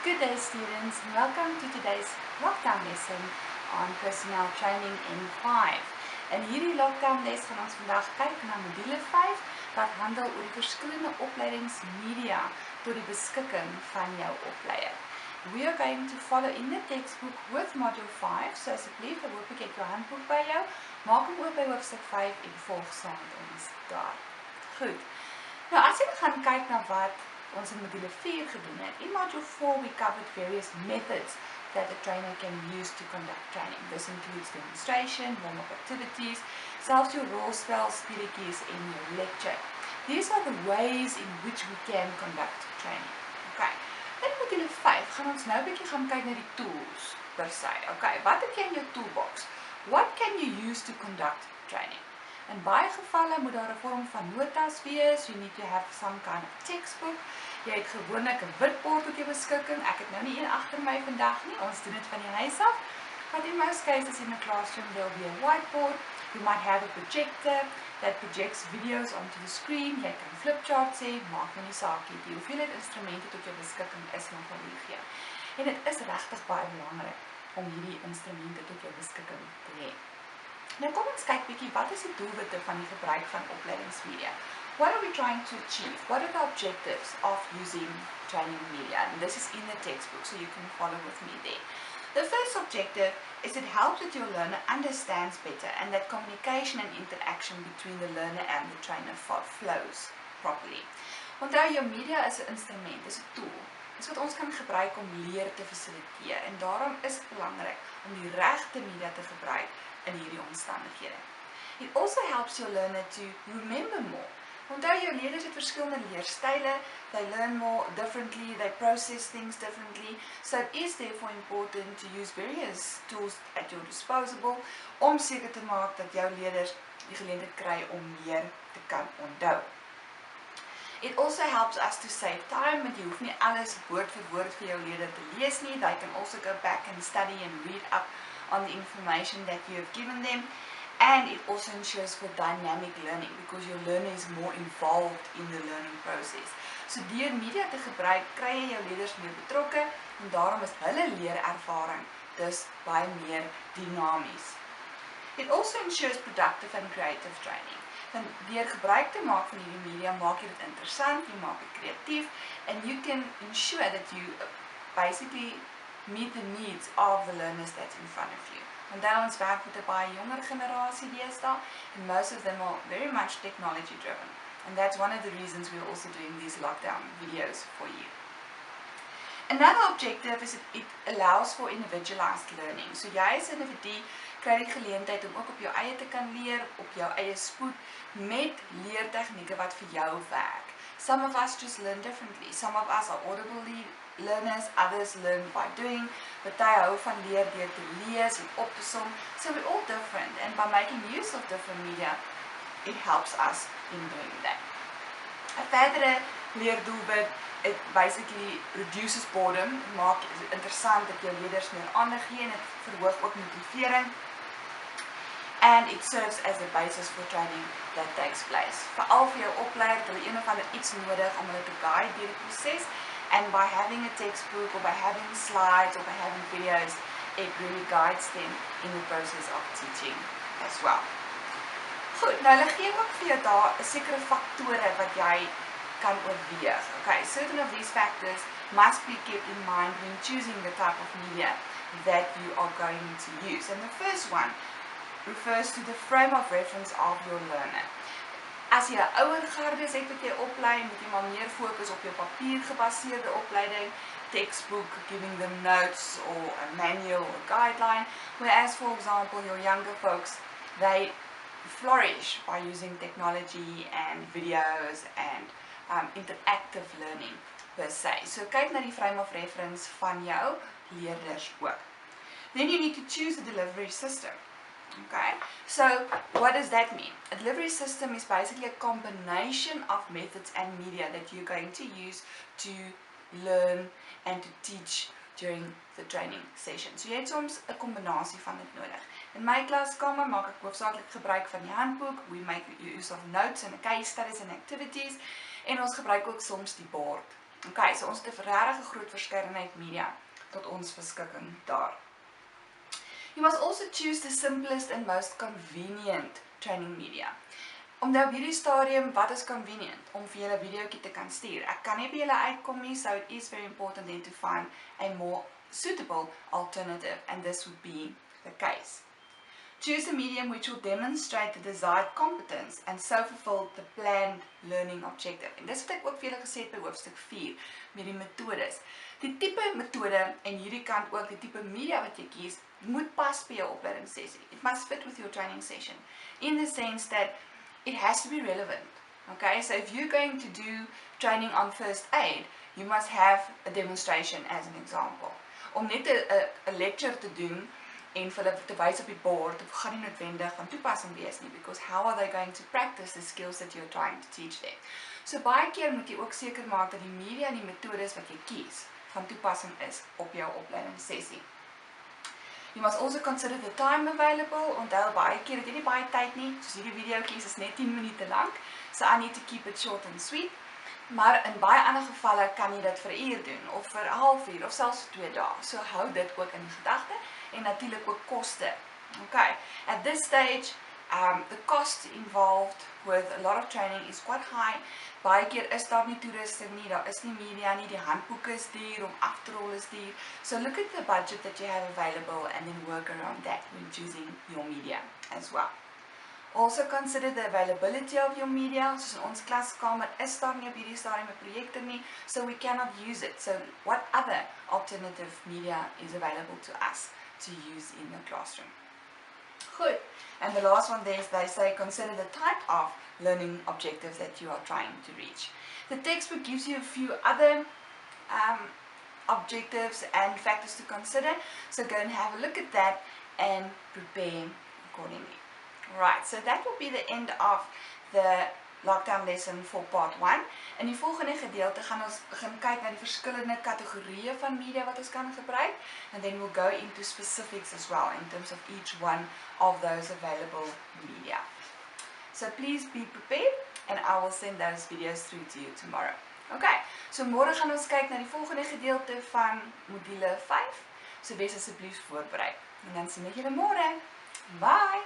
Good day students, and welcome to today's lockdown lesson on personnel training in 5. In hierdie lockdown les gaan ons vandag kyk na module 5 wat handel oor die verskillende opleidingsmedia tot die beskikking van jou opleier. We are going to follow in the textbook with module 5, so asseblief, ek hoop ek het jou handboek by jou, maak hom oop by hoofstuk 5 en volg saam met ons daar. Goed, nou as jy gaan kyk na wat ons in module 4 gedoen het. In module 4 we covered various methods that a trainer can use to conduct training. This includes demonstration, warm-up activities, selfs jou rolspel, speletjies en jou lecture. These are the ways in which we can conduct training. Okay. In module 5 gaan ons nou 'n bietjie gaan kyk na die tools per se. Okay, wat het jy in jou toolbox? What can you use to conduct training? In baie gevalle moet daar 'n vorm van notas wees. You need to have some kind of textbook. Jy het gewoonlik 'n witbord op jou beskikking. Ek het nou nie een agter my vandag nie. Ons doen dit van die huis af. But in most cases in the classroom there will be a whiteboard. You might have a projector that projects videos onto the screen. Jy kan flipcharts hê, maak nie saak nie. Die hoeveelheid instrumente tot jou beskikking is nogal legio. En dit is regtig baie belangrik om hierdie instrumente tot jou beskikking te hê. Nou kom ons kyk bietjie, wat is die doelwitte van die gebruik van opleidingsmedia? What are we trying to achieve? What are the objectives of using training media? And this is in the textbook, so you can follow with me there. The first objective is it helps that your learner understands better and that communication and interaction between the learner and the trainer flows properly. Onthou, jou media is 'n instrument, is 'n tool. Dis wat ons kan gebruik om leer te fasiliteer en daarom is dit belangrik om die regte media te gebruik in hierdie omstandighede. It also helps your learner to remember more. Onthou, jou leerders het verskillende leerstyle, they learn more differently, they process things differently, so it is therefore important to use various tools at your disposal om seker te maak dat jou leerders die geleentheid kry om meer te kan onthou. It also helps us to save time, want jy hoef nie alles woord vir woord vir jou leerder te lees nie. They can also go back and study and read up on the information that you have given them. And it also ensures for dynamic learning because your learner is more involved in the learning process. So deur media te gebruik, kry jy jou leerders meer betrokke en daarom is hulle leerervaring dus baie meer dinamies. It also ensures productive and creative training. En deur gebruik te maak van hierdie media, maak jy dit interessant, jy maak dit kreatief and you can ensure that you basically meet the needs of the learners that's in front of you. Onthou, ons werk met 'n baie jonger generasie deesdae and most of them are very much technology driven. And that's one of the reasons we're also doing these lockdown videos for you. Another objective is it allows for individualized learning. So jy as individu kry die geleentheid om ook op jou eie te kan leer, op jou eie spoed, met leertegnieke wat vir jou werk. Some of us just learn differently. Some of us are audibly learners, others learn by doing. Party hou van leer deur te lees en op te som. So we're all different, and by making use of different media, it helps us in doing that. 'n verdere leerdoelwit, it basically reduces boredom, het maak dit interessant dat jou leerders meer aandag gee en dit verhoog ook motivering. And it serves as a basis for training that takes place. Veral vir jou opleier het hulle een of ander iets nodig om hulle te guide deur die proses. And by having a textbook or by having slides or by having videos, it really guides them in the process of teaching as well. Goed, nou hulle gee ook vir jou daar 'n sekere faktore wat jy kan oorweeg. Okay, certain of these factors must be kept in mind when choosing the type of media that you are going to use. And the first one refers to the frame of reference of your learner. As jy 'n ouer gardes het wat jy oplei, moet jy maar meer fokus op jou papier gebaseerde opleiding, textbook, giving them notes or a manual or guideline, whereas for example your younger folks, they flourish by using technology and videos and interactive learning per se. So kyk na die frame of reference van jou leerders ook. Then you need to choose a delivery system. Okay, so what does that mean? A delivery system is basically a combination of methods and media that you're going to use to learn and to teach during the training session. So jy het soms 'n kombinasie van dit nodig. In my klaskamer maak ek hoofsaaklik gebruik van die handboek. We make use of notes and case studies and activities. En ons gebruik ook soms die bord Okay, so ons het 'n regtig groot verskeidenheid media tot ons beskikking daar. You must also choose the simplest and most convenient training media. Omdat op hierdie stadium, wat is convenient? Om vir julle videoetjie te kan stuur. Ek kan nie by julle uitkom nie, so it is very important then to find a more suitable alternative, and this would be the case. Choose a medium which will demonstrate the desired competence and so fulfill the planned learning objective. En dis wat ek ook vir julle gesê het by hoofstuk 4, met die metodes. Die tipe metode en hierdie kant ook die tipe media wat jy kies, moet pas by jou opleidingssessie. It must fit with your training session, in the sense that it has to be relevant. Okay, so if you're going to do training on first aid, you must have a demonstration as an example. Om net 'n lecture te doen en vir hulle te wys op die bord, gaan nie noodwendig van toepassing wees nie, because how are they going to practice the skills that you're trying to teach them? So baie keer moet jy ook seker maak dat die media en die metodes wat jy kies van toepassing is op jou opleidingssessie. You must also consider the time available. Onthou baie keer het jy nie baie tyd nie, soos hierdie videoetjie is net 10 minute lank, so I need to keep it short and sweet. Maar in baie ander gevalle kan jy dit vir 'n uur doen, of vir 'n halfuur, of selfs vir 2 dae. So hou dit ook in gedagte, en natuurlik ook koste. Okay, at this stage, the cost involved with a lot of training is quite high. Baie keer is daar nie toerusting nie, daar is nie media nie, die handboeke is duur, om af te rol is duur. So look at the budget that you have available and then work around that when choosing your media as well. Also consider the availability of your media. Soos in ons klaskamer is daar nie op hierdie stadium 'n projektor nie, so we cannot use it. So what other alternative media is available to us to use in the classroom? Good. And the last one there is they say consider the type of learning objectives that you are trying to reach. The textbook gives you a few other objectives and factors to consider, so go and have a look at that and prepare accordingly. Right, so that will be the end of the lockdown lesson for part 1. In die volgende gedeelte gaan ons begin kyk na die verskillende kategorieë van media wat ons kan gebruik, and then we'll go into specifics as well in terms of each one of those available media. So please be prepared, and I will send those videos through to you tomorrow. Okay, so môre gaan ons kyk na die volgende gedeelte van module 5, so wees asseblief voorberei. En dan sien ek julle môre. Bye!